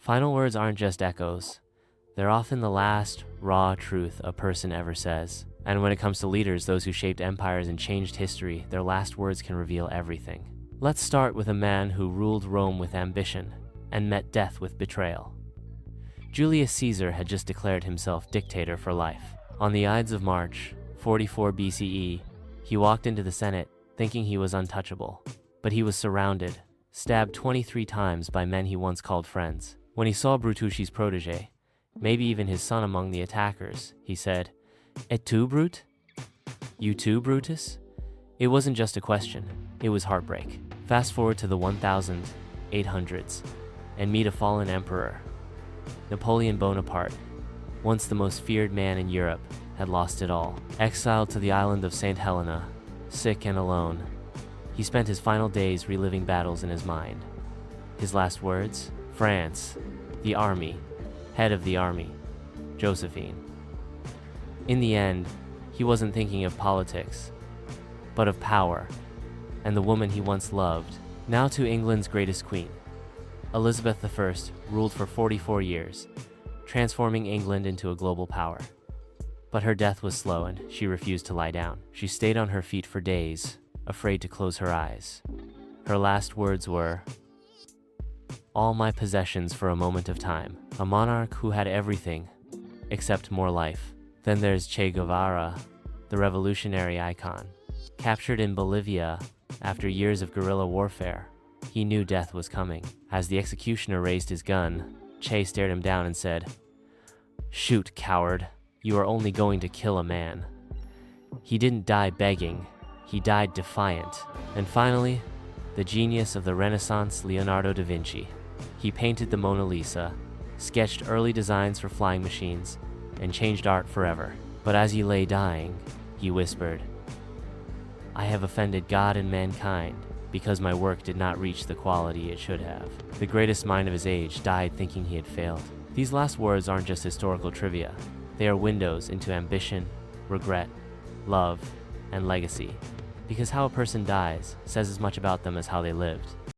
Final words aren't just echoes. They're often the last, raw truth a person ever says. And when it comes to leaders, those who shaped empires and changed history, their last words can reveal everything. Let's start with a man who ruled Rome with ambition and met death with betrayal. Julius Caesar had just declared himself dictator for life. On the Ides of March, 44 BCE, he walked into the Senate thinking he was untouchable. But he was surrounded, stabbed 23 times by men he once called friends. When he saw Brutus's protege, maybe even his son among the attackers, he said, "Et tu, Brute? You too, Brutus?" It wasn't just a question, it was heartbreak. Fast forward to the 1800s, and meet a fallen emperor. Napoleon Bonaparte, once the most feared man in Europe, had lost it all. Exiled to the island of St. Helena, sick and alone, he spent his final days reliving battles in his mind. His last words? France, the army, head of the army, Josephine. In the end, he wasn't thinking of politics, but of power, and the woman he once loved. Now to England's greatest queen. Elizabeth I ruled for 44 years, transforming England into a global power. But her death was slow and she refused to lie down. She stayed on her feet for days, afraid to close her eyes. Her last words were, "All my possessions for a moment of time." A monarch who had everything, except more life. Then there's Che Guevara, the revolutionary icon. Captured in Bolivia after years of guerrilla warfare, he knew death was coming. As the executioner raised his gun, Che stared him down and said, "Shoot, coward. You are only going to kill a man." He didn't die begging, he died defiant. And finally, the genius of the Renaissance, Leonardo da Vinci. He painted the Mona Lisa, sketched early designs for flying machines, and changed art forever. But as he lay dying, he whispered, "I have offended God and mankind because my work did not reach the quality it should have." The greatest mind of his age died thinking he had failed. These last words aren't just historical trivia. They are windows into ambition, regret, love, and legacy. Because how a person dies says as much about them as how they lived.